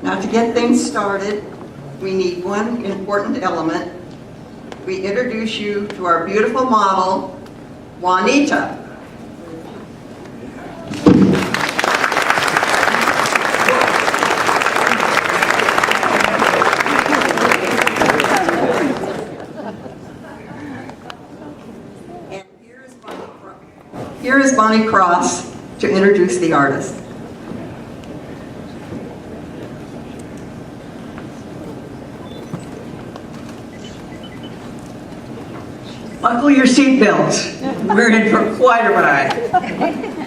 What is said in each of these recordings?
Now, to get things started, we need one important element. We introduce you to our beautiful model, Juanita. And here is Bonnie Cross to introduce the artist. Buckle your seatbelts. We're in for quite a ride.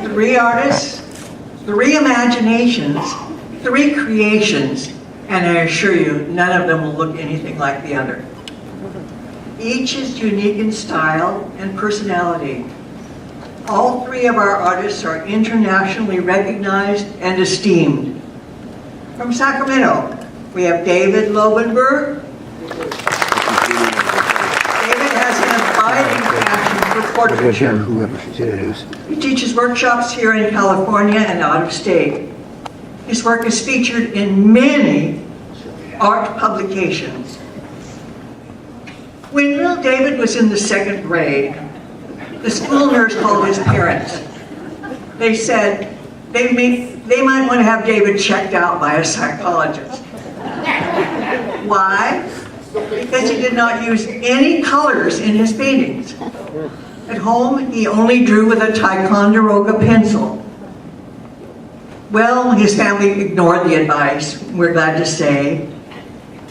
3 artists, 3 imaginations, 3 creations, and I assure you, none of them will look anything like the other. Each is unique in style and personality. All 3 of our artists are internationally recognized and esteemed. From Sacramento, we have David Lobenburg. Portraiture. He teaches workshops here in California and out of state. His work is featured in many art publications. When little David was in the 2nd grade, the school nurse called his parents. They said they might want to have David checked out by a psychologist. Why? Because he did not use any colors in his paintings. At home, he only drew with a Ticonderoga pencil. Well, his family ignored the advice, we're glad to say.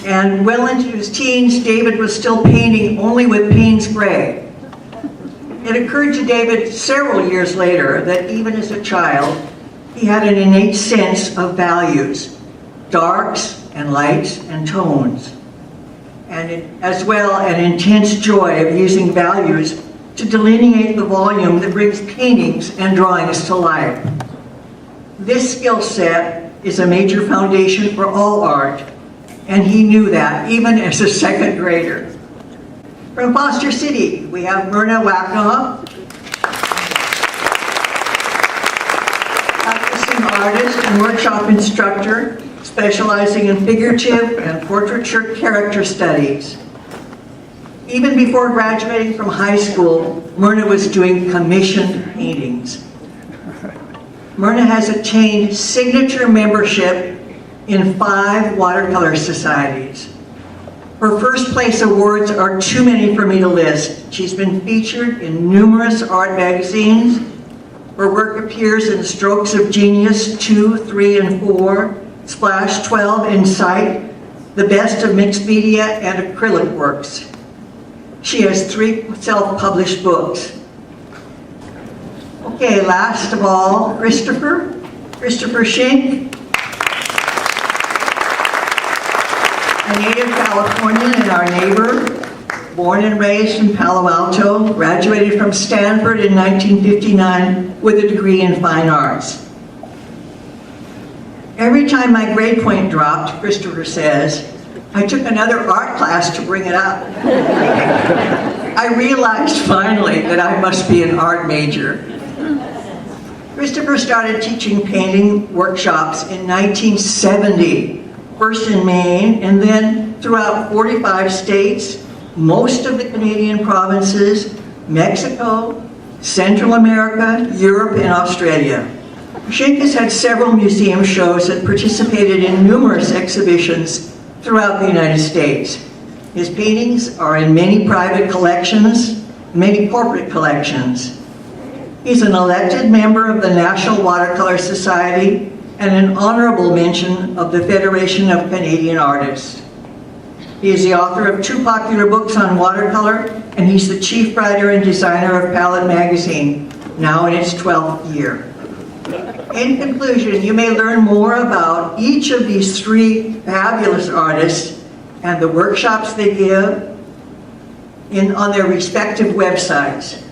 And well into his teens, David was still painting only with Payne's Gray. It occurred to David several years later that even as a child, he had an innate sense of values, darks and lights and tones, and as well an intense joy of using values to delineate the volume that brings paintings and drawings to life. This skill set is a major foundation for all art, and he knew that even as a 2nd grader. From Foster City, we have Myrna Wackow, practicing artist and workshop instructor, specializing in figurative and portraiture character studies. Even before graduating from high school, Myrna was doing commissioned paintings. Myrna has attained signature membership in 5 watercolor societies. Her first place awards are too many for me to list. She's been featured in numerous art magazines. Her work appears in Strokes of Genius 2, 3, and 4, Splash 12, and Sight, The Best of Mixed Media, and Acrylic Works. She has 3 self-published books. Okay, last of all, Christopher Schink, a native Californian and our neighbor, born and raised in Palo Alto, graduated from Stanford in 1959 with a degree in fine arts. Every time my grade point dropped, Christopher says, I took another art class to bring it up. I realized finally that I must be an art major. Christopher started teaching painting workshops in 1970, first in Maine, and then throughout 45 states, most of the Canadian provinces, Mexico, Central America, Europe, and Australia. Schink has had several museum shows and participated in numerous exhibitions throughout the United States. His paintings are in many private collections, many corporate collections. He's an elected member of the National Watercolor Society and an honorable mention of the Federation of Canadian Artists. He is the author of 2 popular books on watercolor, and he's the chief writer and designer of Palette Magazine, now in its 12th year. In conclusion, you may learn more about each of these 3 fabulous artists and the workshops they give on their respective websites.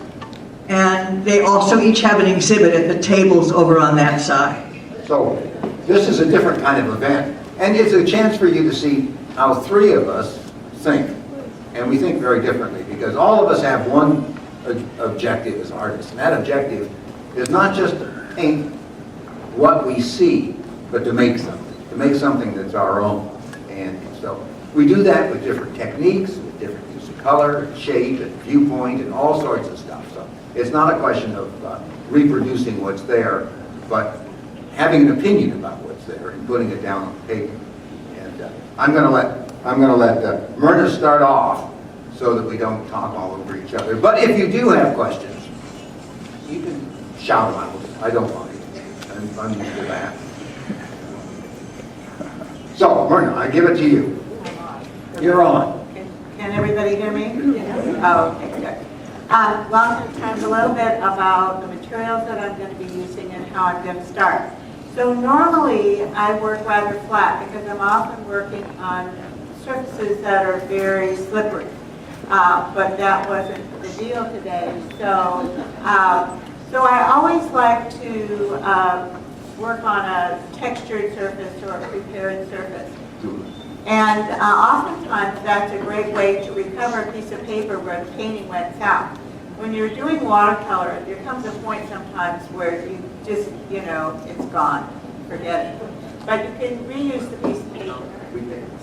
And they also each have an exhibit at the tables over on that side. So this is a different kind of event, and it's a chance for you to see how 3 of us think. And we think very differently because all of us have one objective as artists, and that objective is not just to paint what we see, but to make something that's our own. And so we do that with different techniques, with different use of color, and shape, and viewpoint, and all sorts of stuff. So it's not a question of reproducing what's there, but having an opinion about what's there and putting it down on paper. And I'm going to let Myrna start off so that we don't talk all over each other. But if you do have questions, you can shout them out. I don't mind. I'm used to that. So, Myrna, I give it to you. You're on. Can everybody hear me? Oh, okay, good. Well, I'm going to talk a little bit about the materials that I'm going to be using and how I'm going to start. So normally I work rather flat because I'm often working on surfaces that are very slippery. But that wasn't the deal today. So I always like to work on a textured surface or a prepared surface. And oftentimes that's a great way to recover a piece of paper where the painting went out. When you're doing watercolor, there comes a point sometimes where you just, it's gone, forget it. But you can reuse the piece of paper.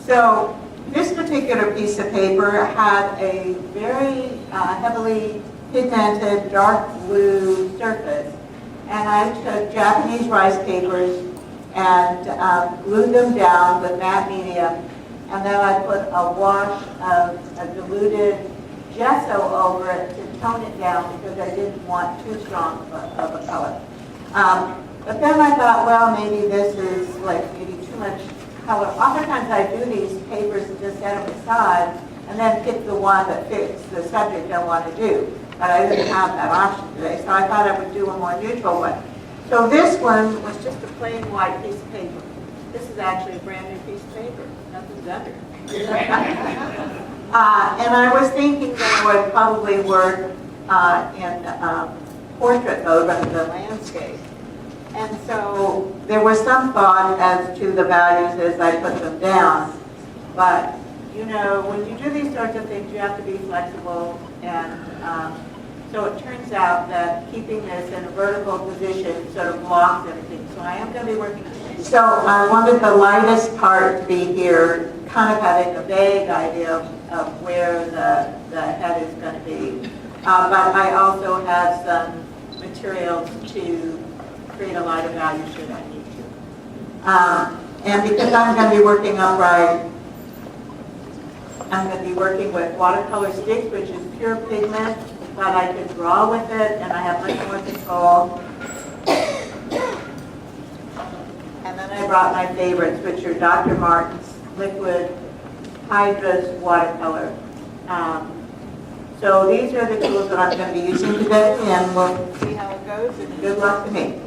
So this particular piece of paper had a very heavily pigmented dark blue surface. And I took Japanese rice papers and glued them down with matte medium. And then I put a wash of a diluted gesso over it to tone it down because I didn't want too strong of a color. But then I thought, well, maybe this is like maybe too much color. Oftentimes I do these papers and just set them aside and then pick the one that fits the subject I want to do. But I didn't have that option today, so I thought I would do a more neutral one. So this one was just a plain white piece of paper. This is actually a brand new piece of paper. Nothing's under it. And I was thinking that I would probably work in portrait mode rather than landscape. And so there was some thought as to the values as I put them down. But, when you do these sorts of things, you have to be flexible. And so it turns out that keeping this in a vertical position sort of blocks everything. So I am going to be working. So I wanted the lightest part to be here, kind of having a vague idea of where the head is going to be. But I also have some materials to create a lighter value should I need to. And because I'm going to be working upright, I'm going to be working with watercolor sticks, which is pure pigment, but I can draw with it, and I have much more control. And then I brought my favorites, which are Dr. Martin's Liquid Hydras Watercolor. So these are the tools that I'm going to be using today, and we'll see how it goes, and good luck to me.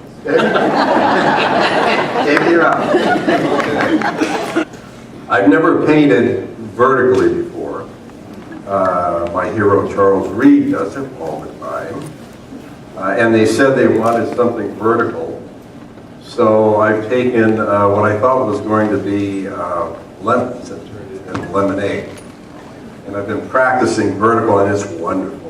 David, you're up. I've never painted vertically before. My hero Charles Reed does it all the time. And they said they wanted something vertical. So I've taken what I thought was going to be lemons and turned it into lemonade. And I've been practicing vertical, and it's wonderful.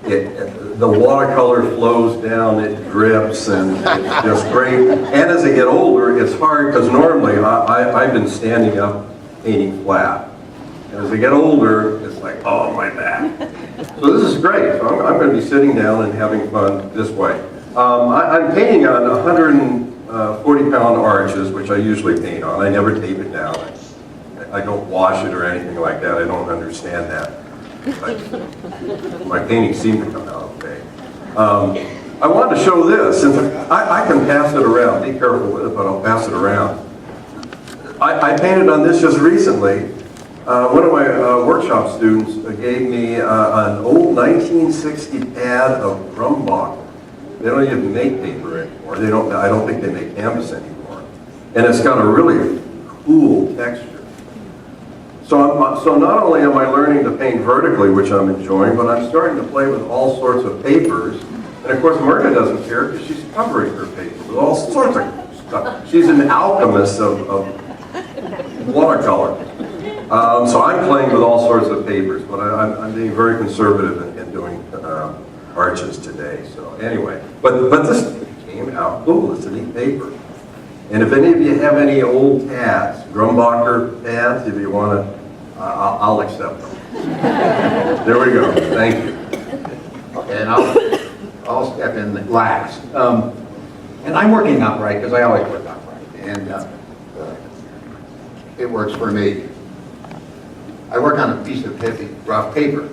the watercolor flows down, it drips, and it's just great. And as I get older, it's hard, because normally I've been standing up painting flat. And as I get older, it's like, oh, my back. So this is great. So I'm going to be sitting down and having fun this way. I'm painting on 140-pound arches, which I usually paint on. I never tape it down. I don't wash it or anything like that. I don't understand that. My paintings seem to come out okay. I wanted to show this. I can pass it around. Be careful with it, but I'll pass it around. I painted on this just recently. One of my workshop students gave me an old 1960 pad of Grumbacher. They don't even make paper anymore. I don't think they make canvas anymore. And it's got a really cool texture. So not only am I learning to paint vertically, which I'm enjoying, but I'm starting to play with all sorts of papers. And of course, Myrna doesn't care because she's covering her paper with all sorts of stuff. She's an alchemist of watercolor. So I'm playing with all sorts of papers, but I'm being very conservative in doing arches today. So anyway, but this came out cool. It's a neat paper. And if any of you have any old pads, Grumbacher pads, if you want to, I'll accept them. There we go. Thank you. Okay, and I'll step in last. And I'm working upright because I always work upright, and it works for me. I work on a piece of heavy, rough paper.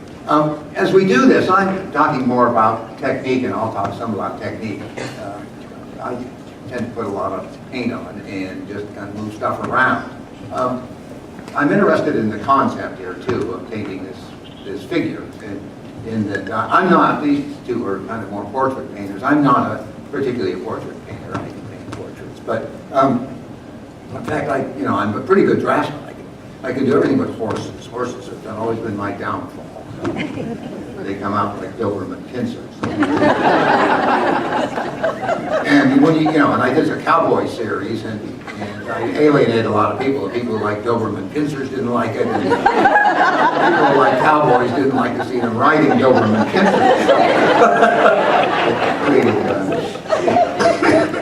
As we do this, I'm talking more about technique, and I'll talk some about technique. I tend to put a lot of paint on and just kind of move stuff around. I'm interested in the concept here too of painting this figure, and in that I'm not. These two are kind of more portrait painters. I'm not particularly a portrait painter. I can paint portraits, but in fact, I'm a pretty good draftsman. I can do everything but horses. Horses have always been my downfall. They come out like Doberman pincers. And when and I did a cowboy series, and I alienated a lot of people. The people who like Doberman pincers didn't like it, and people who like cowboys didn't like to see them riding Doberman pincers.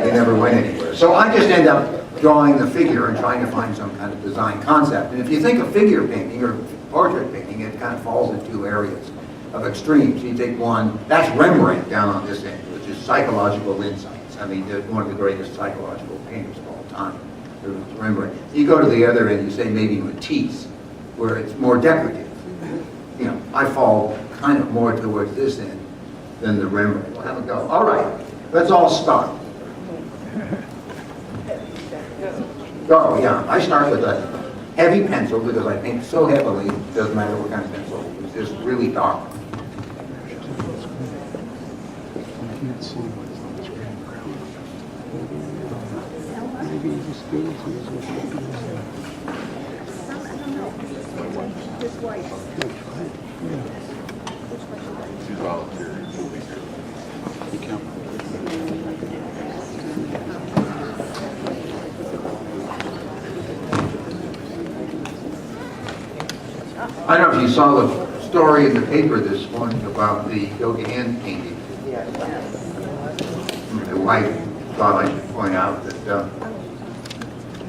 They never went anywhere. So I just end up drawing the figure and trying to find some kind of design concept. And if you think of figure painting or portrait painting, it kind of falls in two areas of extremes. You take one, that's Rembrandt down on this end, which is psychological insights. I mean, they're one of the greatest psychological painters of all time. Rembrandt. You go to the other end, you say maybe Matisse, where it's more decorative. I fall kind of more towards this end than the Rembrandt. We'll have a go. All right, let's all start. Oh, yeah, I start with a heavy pencil because I paint so heavily, it doesn't matter what kind of pencil, it's just really dark. I don't know if you saw the story in the paper this morning about the Gauguin painting. My wife thought I should point out that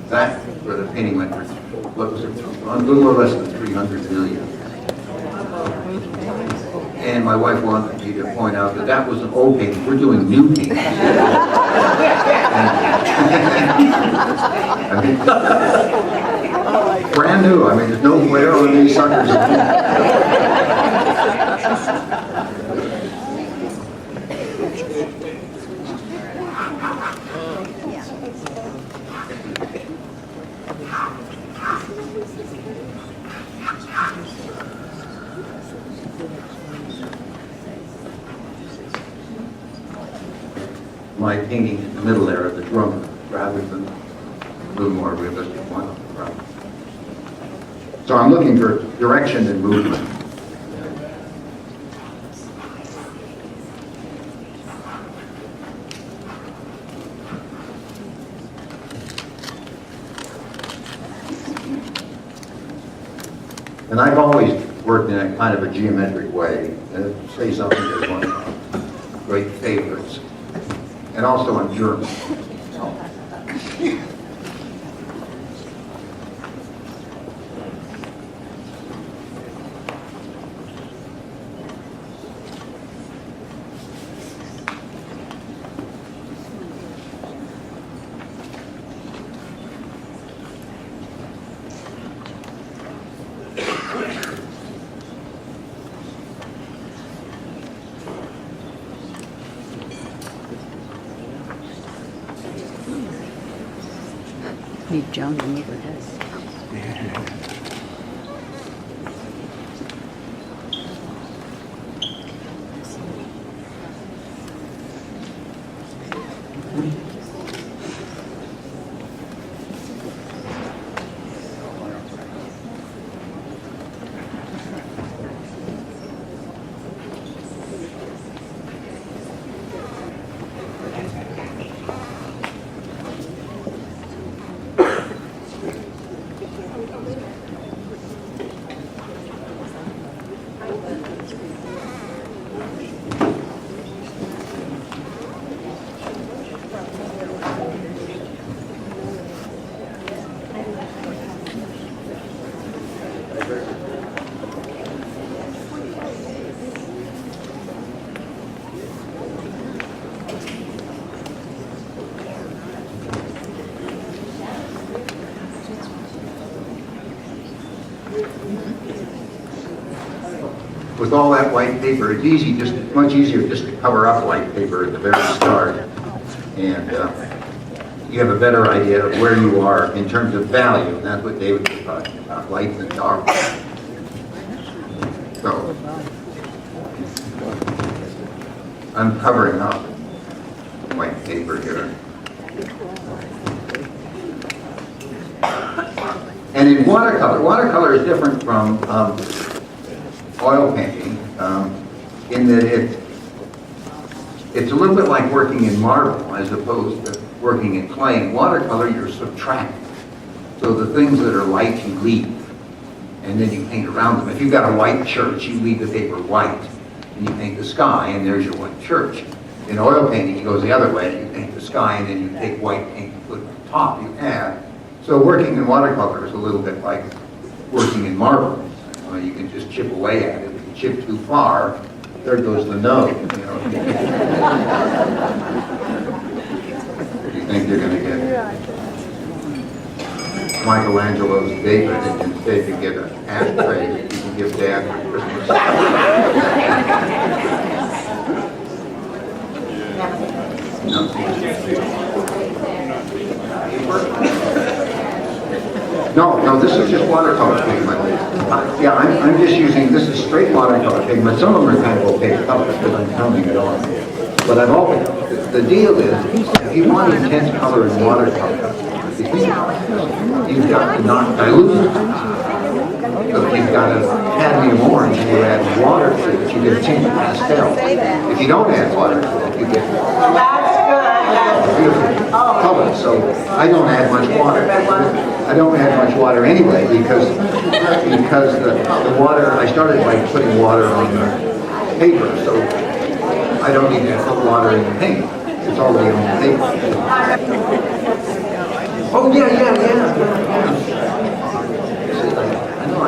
that where the painting went for, what was it, a little more less than 300 million. And my wife wanted me to point out that that was an old painting. We're doing new paintings. I mean, brand new. I mean, there's no wear on these suckers. My painting in the middle there of the drummer, rather than a little more realistic one on the front. So I'm looking for direction and movement. And I've always worked in a kind of a geometric way. Say something that's one of my great favorites. And also in German. Need Joan to move her head. With all that white paper, it's easy, just much easier just to cover up white paper at the very start. And you have a better idea of where you are in terms of value. And that's what David was talking about, light and dark. So, I'm covering up white paper here. And in watercolor is different from oil painting in that it's a little bit like working in marble as opposed to working in clay. In watercolor, you're subtracting. So the things that are light, you leave, and then you paint around them. If you've got a white church, you leave the paper white, and you paint the sky, and there's your white church. In oil painting, it goes the other way. You paint the sky, and then you take white paint and put it on top. You add. So working in watercolor is a little bit like working in marble. You can just chip away at it. If you chip too far, there goes the nose. You know? You think you're going to get Michelangelo's David, and instead you get an ashtray that you can give Dad for Christmas. No, this is just watercolor pigment. Yeah, I'm just using, this is straight watercolor pigment. Some of them are kind of opaque colors because I'm counting it on. But I've always, the deal is, if you want intense color in watercolor, you've got to not dilute it. So if you've got a cadmium orange and you add water to it, you get a tinted pastel. If you don't add water to it, you get beautiful color. So I don't add much water. I don't add much water anyway because the water, I started by putting water on the paper, so I don't need to put water in the paint. It's already on the paper. Oh, yeah. I know I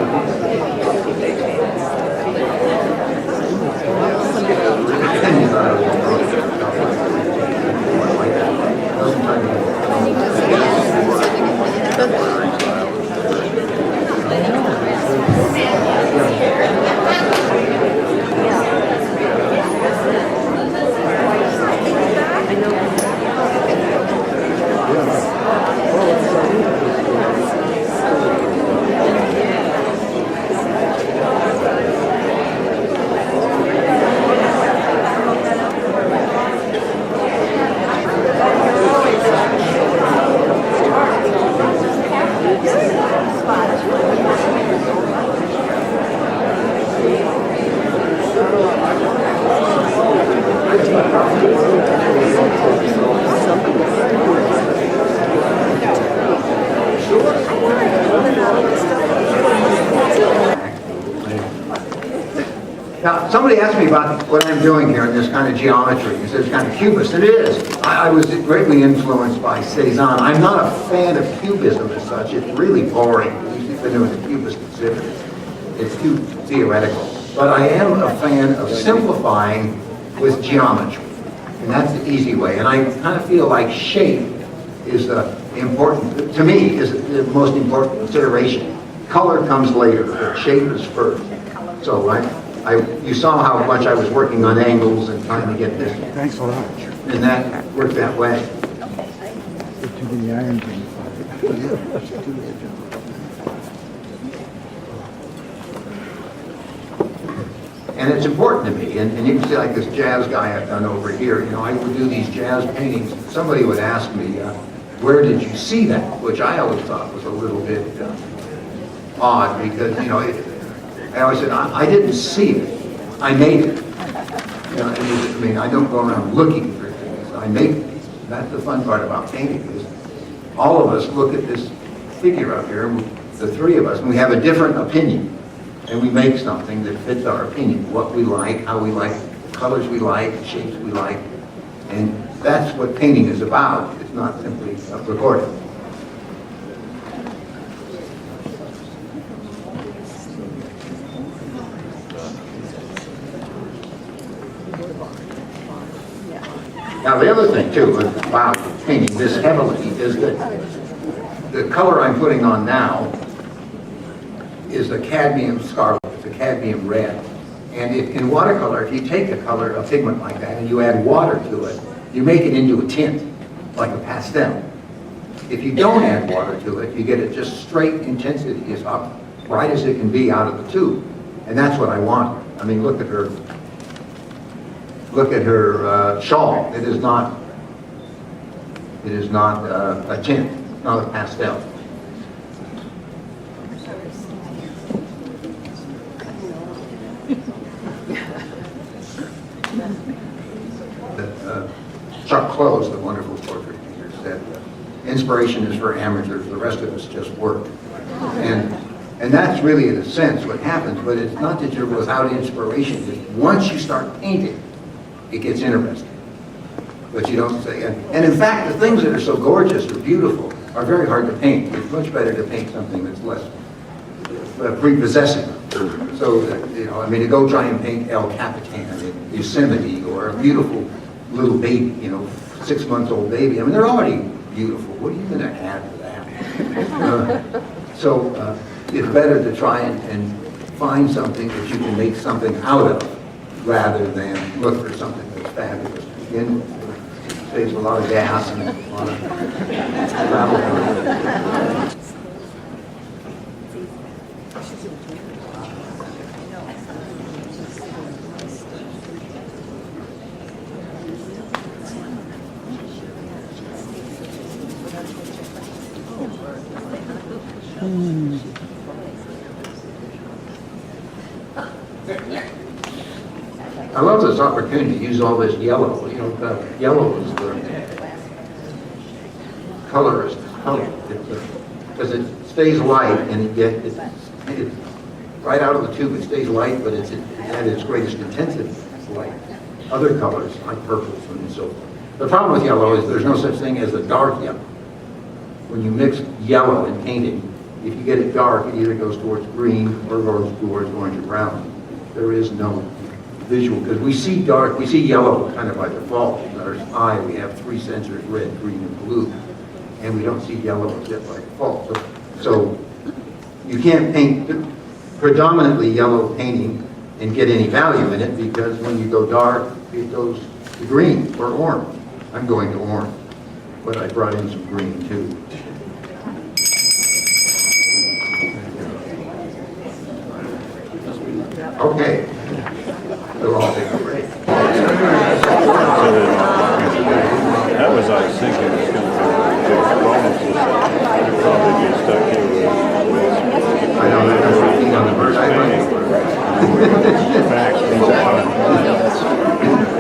Now, somebody asked me about what I'm doing here in this kind of geometry. He says it's kind of cubist. It is. I was greatly influenced by Cezanne. I'm not a fan of cubism as such. It's really boring. We've been doing the cubist exhibit. It's too theoretical. But I am a fan of simplifying with geometry. And that's the easy way. And I kind of feel like shape is important, to me, is the most important consideration. Color comes later, but shape is first. So you saw how much I was working on angles and trying to get this. Thanks a lot. And that worked that way. Too many irons in the fire. And it's important to me. And you can see like this jazz guy I've done over here. You know, I would do these jazz paintings. Somebody would ask me, where did you see that? Which I always thought was a little bit odd because, you know, I always said, I didn't see it. I made it. You know, I mean, I don't go around looking for things. I make it. That's the fun part about painting is all of us look at this figure up here, the three of us, and we have a different opinion. And we make something that fits our opinion, what we like, how we like, colors we like, shapes we like. And that's what painting is about. It's not simply a recording. Now the other thing too about painting this heavily is that the color I'm putting on now is a cadmium scarlet, it's a cadmium red. And in watercolor, if you take a pigment like that and you add water to it, you make it into a tint, like a pastel. If you don't add water to it, you get it just straight intensity, as bright as it can be out of the tube. And that's what I want. I mean, look at her shawl. It is not a tint, not a pastel. Chuck Close, the wonderful portrait painter, said, inspiration is for amateurs, the rest of us just work. And that's really, in a sense, what happens, but it's not that you're without inspiration. It's once you start painting, it gets interesting. But you don't say, and in fact, the things that are so gorgeous or beautiful are very hard to paint. It's much better to paint something that's less prepossessing. So, you know, I mean, to go try and paint El Capitan in Yosemite or a beautiful little baby, you know, 6-month-old baby. I mean, they're already beautiful. What are you going to add to that? So it's better to try and find something that you can make something out of rather than look for something that's fabulous. Again, it saves a lot of gas and a lot of travel. I love this opportunity to use all this yellow. You know, yellow is the colorist color because it stays light and it's right out of the tube. It stays light, but it's at its greatest intensity. It's light. Other colors like purples and so forth. The problem with yellow is there's no such thing as a dark yellow. When you mix yellow in painting, if you get it dark, it either goes towards green or goes towards orange or brown. There is no visual, because we see dark, we see yellow kind of by default. In our eye, we have 3 sensors, red, green, and blue, and we don't see yellow except by default. So you can't paint predominantly yellow painting and get any value in it, because when you go dark, it goes to green or orange. I'm going to orange, but I brought in some green too. Okay. They're all big. That was, I was thinking, it's going to be bonuses. You'll probably get stuck here with. I know they're working on the bird eye.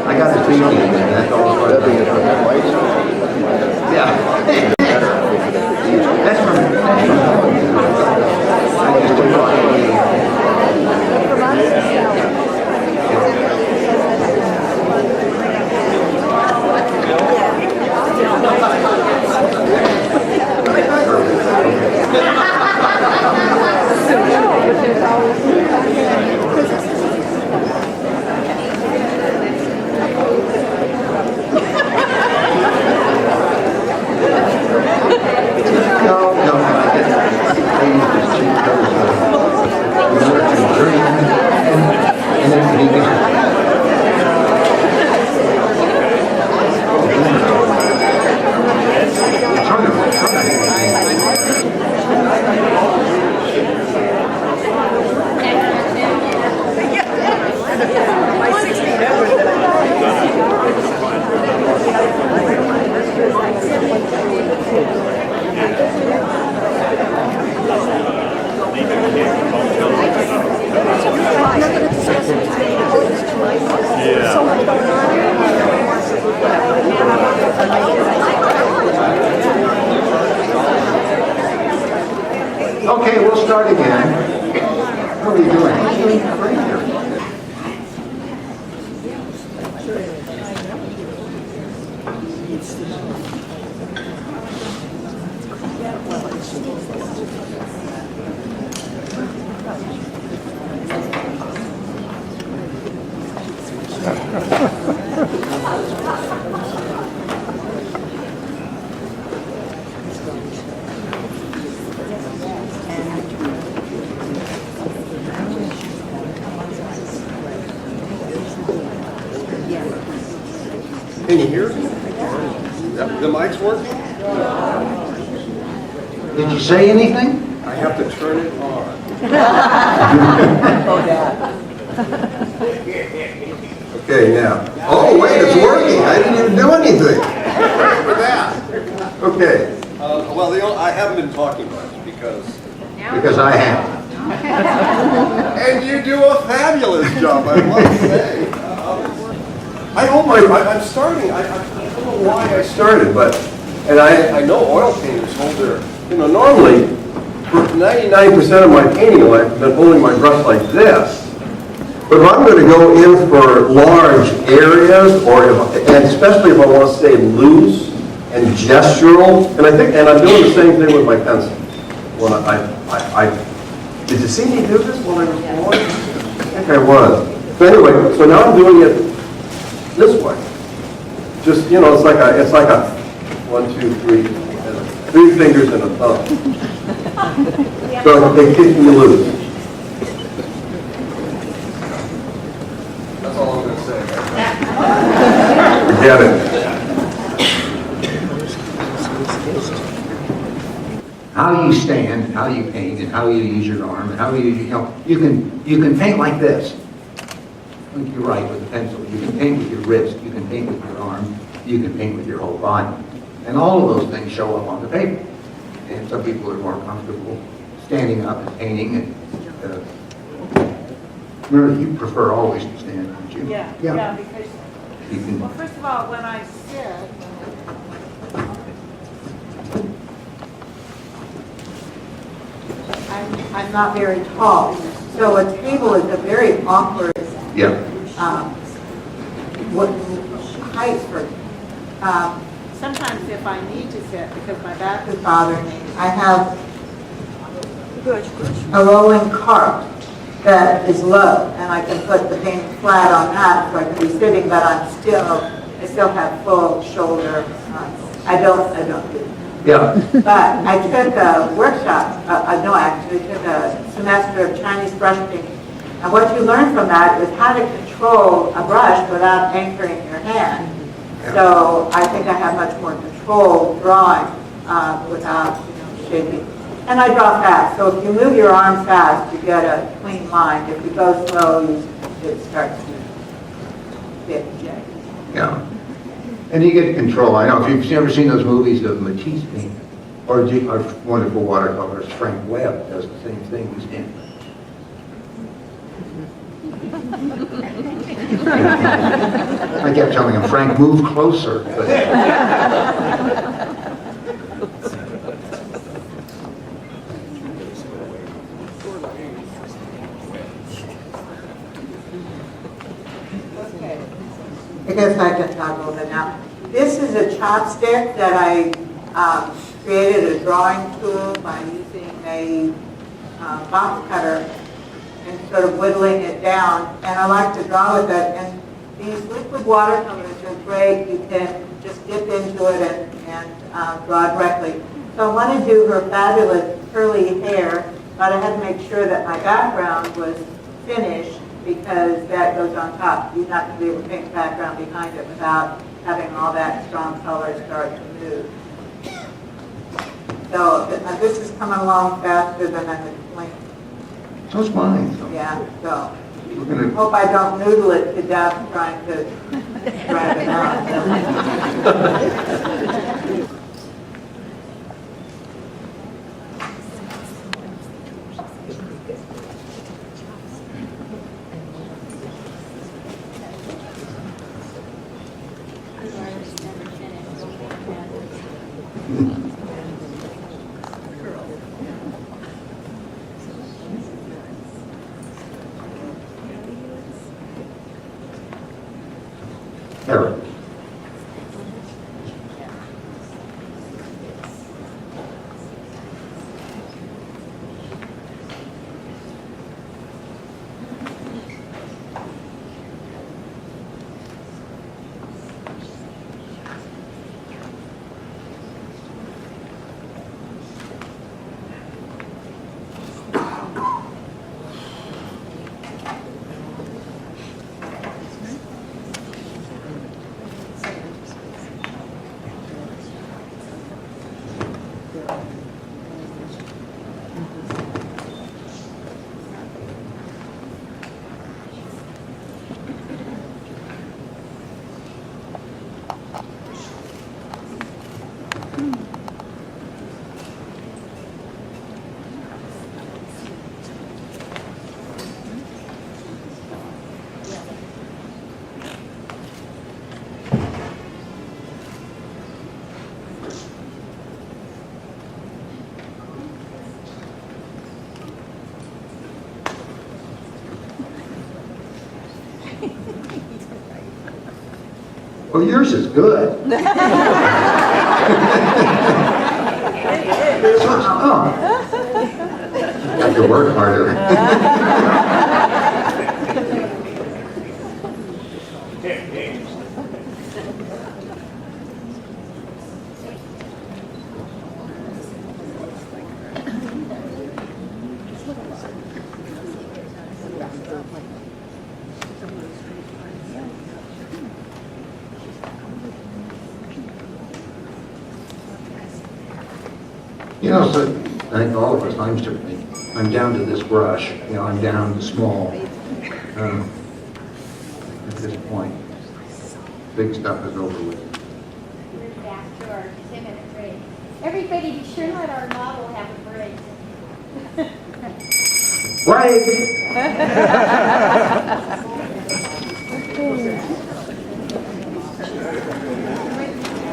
I got the thinking, and that's all part of it. Yeah. That's from. I just took Okay, we'll start again. What are you doing? Can you hear me? The mic's working? Did you say anything? I have to turn it on. Okay, now. Oh, wait, it's working. I didn't even do anything. For that. Okay. I haven't been talking much Because I have. and you do a fabulous job, I must say. I'm starting. I don't know why I started, and I know oil painters hold their, normally, for 99% of my painting life, I've been holding my brush like this. But if I'm going to go in for large areas, and especially if I want to stay loose and gestural, and I'm doing the same thing with my pencil. When did you see me do this when I was born? I think I was. So anyway, so now I'm doing it this way. Just, it's like a 1, 2, 3, 3 fingers and a thumb. So they kick me loose. That's all I'm going to say. Forget it. How you stand, how you paint, and how you use your arm, and how you can paint like this. You're right, with a pencil. You can paint with your wrist, you can paint with your arm, you can paint with your whole body. And all of those things show up on the paper. And some people are more comfortable standing up and painting. And Myrna, you prefer always to stand, don't you? Yeah, because, You can, well, first of all, when I sit, I'm not very tall, so a table is a very awkward yeah. what height for. Sometimes if I need to sit because my back is bothering me, I have a rolling cart that is low, and I can put the paint flat on that, so I can be sitting, but I still have full shoulder. I don't do it. Yeah. But I took a workshop, no, actually took a semester of Chinese brush painting. And what you learn from that is how to control a brush without anchoring your hand. So I think I have much more control drawing without shaking. And I draw fast, so if you move your arm fast, you get a clean line. If you go slow, it starts to get jagged. Yeah. And you get control. I know if you've ever seen those movies of Matisse paint or wonderful watercolors, Frank Webb does the same thing. He's in. I kept telling him, Frank, move closer. I guess I can talk a little bit now. This is a chopstick that I created a drawing tool by using a box cutter and sort of whittling it down. And I like to draw with it. And these liquid watercolors are great. You can just dip into it and draw directly. So I want to do her fabulous curly hair, but I had to make sure that my background was finished, because that goes on top. You're not going to be able to paint the background behind it without having all that strong color start to move. So this is coming along faster than I had planned. So it's mine. So Yeah, so we're gonna. hope I don't noodle it to death trying to drag it out. Well, yours is good. Oh. I have to work harder. You know, so I think all of us, I'm down to this brush, you know, I'm down to small. At this point, big stuff is over with. We're back to our 10-minute break. Everybody be sure that our model have a break. Break!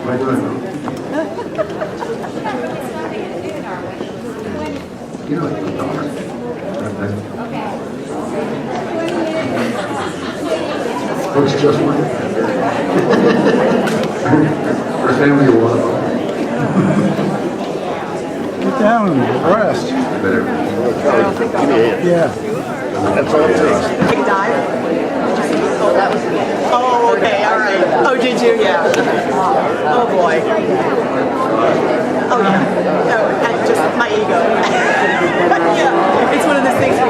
What am I doing wrong? You know, it's dark. Looks just like that. Our family will love Get down and rest. better. Yeah. That's all it takes. He died? Oh, okay, all right. Oh, did you? Yeah. Oh, boy. Oh, yeah. No, that's just my ego. Yeah, it's one of those things where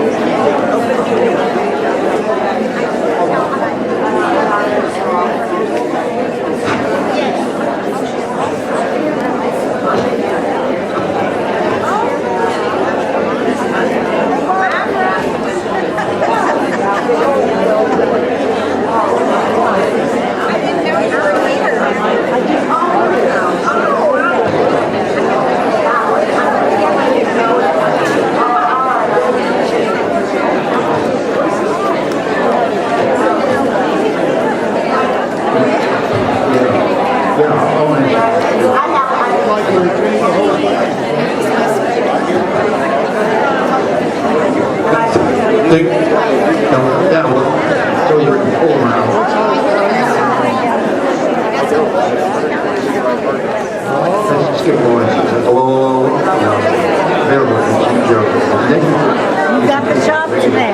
You got the job today,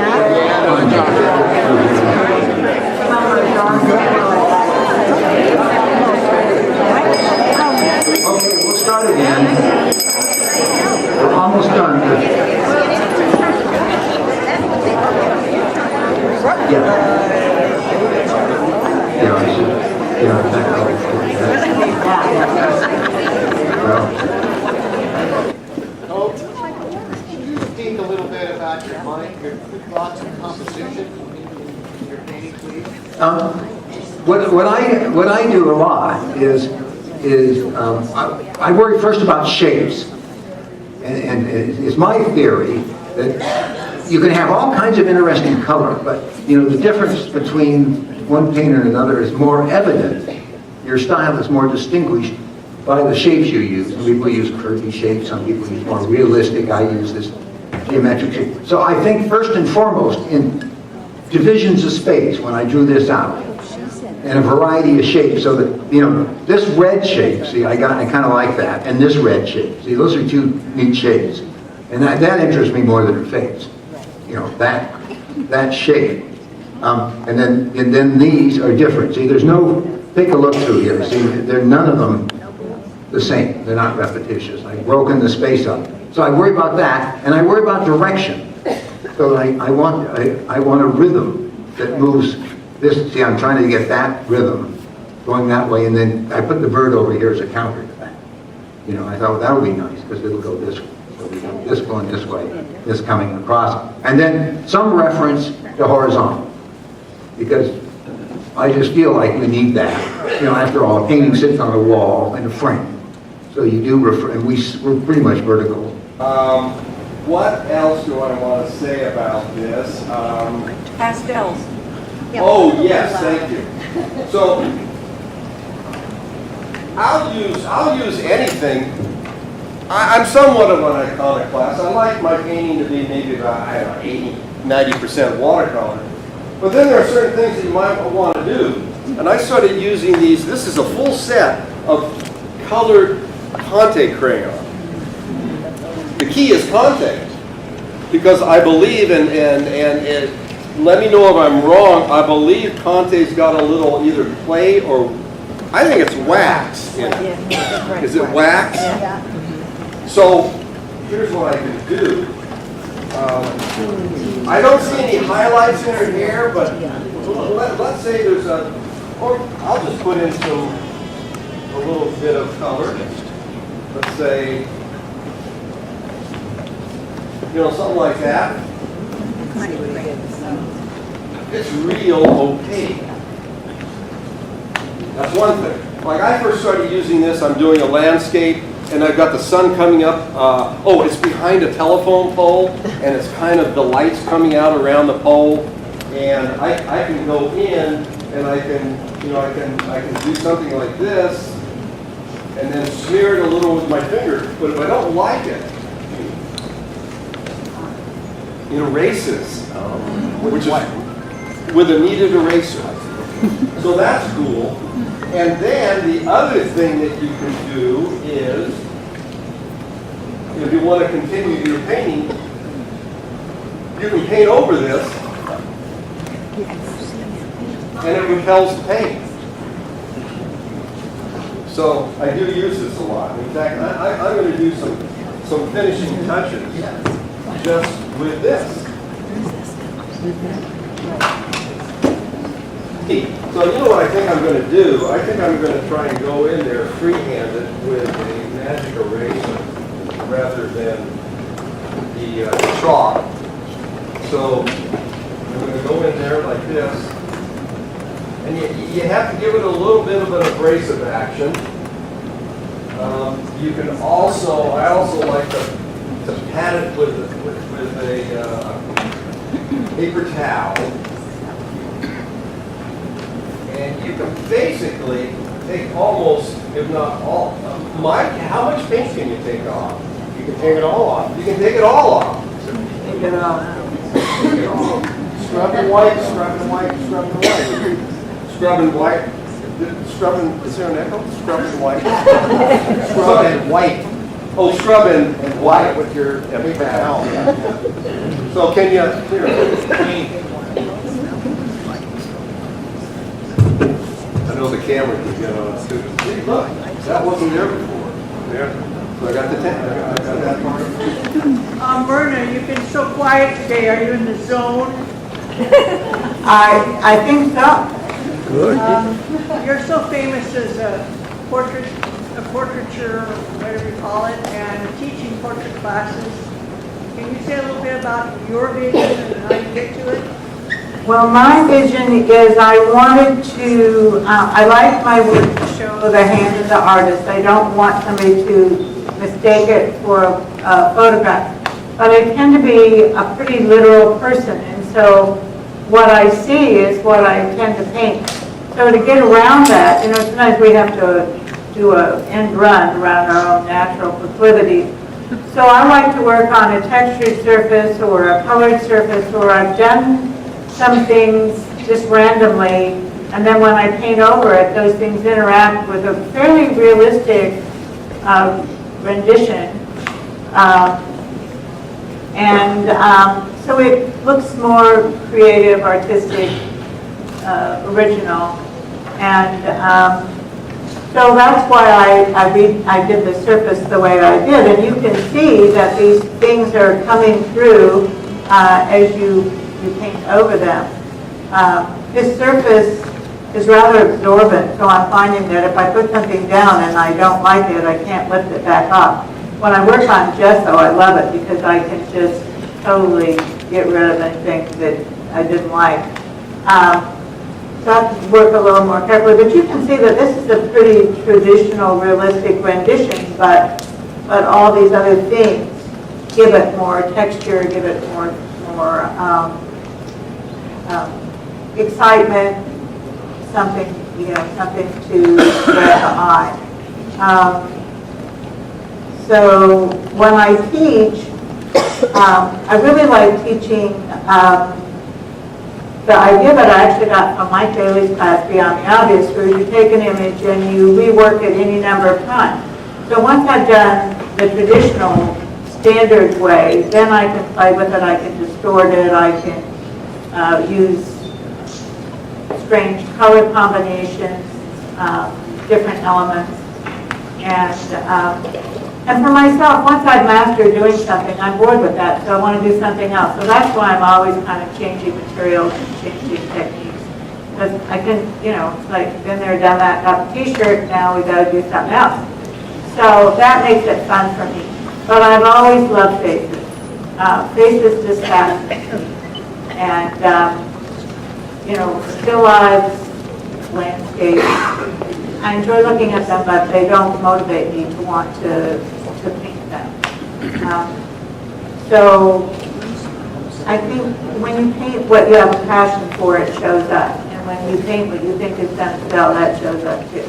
Okay, we'll start again. We're almost done. Yeah. Yeah, I should, Can you speak a little bit about your mind, your thoughts and composition in your painting, please? What I do a lot is I worry first about shapes, and it's my theory that you can have all kinds of interesting color, but you know the difference between one painter and another is more evident. Your style is more distinguished by the shapes you use. Some people use curvy shapes, some people use more realistic. I use this geometric shape. So I think first and foremost in divisions of space when I drew this out, and a variety of shapes, so that, you know, this red shape, see, I kind of like that, and this red shape, see, those are two neat shapes, and that interests me more than her face, you know, that shape, and then these are different. See, there's no, take a look through here, see, they're none of them the same, they're not repetitious. I've broken the space up, so I worry about that, and I worry about direction. So I want a rhythm that moves. This, see, I'm trying to get that rhythm going that way, and then I put the bird over here as a counter to that. You know, I thought that would be nice because it'll go this way. So we got this going this way, this coming across, and then some reference to horizontal, because I just feel like we need that. You know, after all, a painting sits on a wall in a frame, so you do refer, and we're pretty much vertical. What else do I want to say about this? Pastels. Oh, yes, thank you. So, I'll use anything. I'm somewhat of an iconoclast. I like my painting to be maybe about, I don't know, 80, 90% watercolor. But then there are certain things that you might want to do. And I started using these. This is a full set of colored Conte crayon. The key is Conte, because I believe, and let me know if I'm wrong, I believe Conte's got a little either clay or, I think it's wax in it. Is it wax? So here's what I can do. I don't see any highlights in her hair, but let's say there's or I'll just put in a little bit of color. Let's say, something like that. It's real opaque. That's one thing. Like I first started using this, I'm doing a landscape, and I've got the sun coming up. It's behind a telephone pole, and it's kind of the lights coming out around the pole. And I can go in, and I can do something like this, and then smear it a little with my finger. But if I don't like it, it erases, which is with a kneaded eraser. So that's cool. And then the other thing that you can do is, if you want to continue your painting, you can paint over this, and it repels the paint. So I do use this a lot. In fact, I'm going to do some finishing touches just with this. So you know what I think I'm going to do? I think I'm going to try and go in there free-handed with a magic eraser rather than the chalk. So I'm going to go in there like this. And you have to give it a little bit of an abrasive action. You can also, I also like to pat it with a paper towel. And you can basically take almost, if not all, Mike, how much paint can you take off? You can take it all off. You can take it all off. Take it all out. Take it all off. Scrub and white, scrub and white, scrub and white. Scrub and white. Scrub and, is there an echo? Scrub and white. Scrub and white. Oh, scrub and white with your paper towel. So can you, here. I know the camera can get on it too. See, look, that wasn't there before. There. So I got the tent. I got that part. Myrna, you've been so quiet today. Are you in the zone? I think so. Good. You're so famous as a portraiture, whatever you call it, and teaching portrait classes. Can you say a little bit about your vision and how you get to it? Well, my vision is I wanted to, I like my work to show the hand of the artist. I don't want somebody to mistake it for a photograph. But I tend to be a pretty literal person, and so what I see is what I tend to paint. So to get around that, sometimes we have to do an end run around our own natural proclivities. So I like to work on a textured surface or a colored surface, or I've done some things just randomly, and then when I paint over it, those things interact with a fairly realistic rendition. So it looks more creative, artistic, original. And so that's why I did the surface the way I did. And you can see that these things are coming through as you paint over them. This surface is rather absorbent, so I'm finding that if I put something down and I don't like it, I can't lift it back up. When I work on gesso, I love it because I can just totally get rid of anything that I didn't like. So I have to work a little more carefully, but you can see that this is a pretty traditional, realistic rendition, but all these other things give it more texture, give it more excitement, something to grab the eye. So when I teach, I really like teaching the idea that I actually got from Mike Bailey's class, Beyond the Obvious, where you take an image and you rework it any number of times. So once I've done the traditional standard way, then I can play with it, I can distort it, I can use strange color combinations, different elements. And for myself, once I've mastered doing something, I'm bored with that, so I want to do something else. So that's why I'm always kind of changing materials and changing techniques. Because I can, it's like, been there, done that, got the t-shirt, now we got to do something else. So that makes it fun for me. But I've always loved faces. Faces just fascinate me. And, still lives, landscapes. I enjoy looking at them, but they don't motivate me to want to paint them. So I think when you paint what you have a passion for, it shows up. And when you paint what you think is going to sell, that shows up too.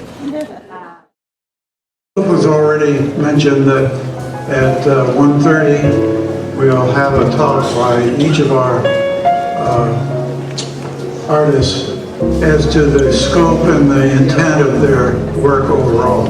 It was already mentioned that at 1:30 we'll have a talk by each of our artists as to the scope and the intent of their work overall.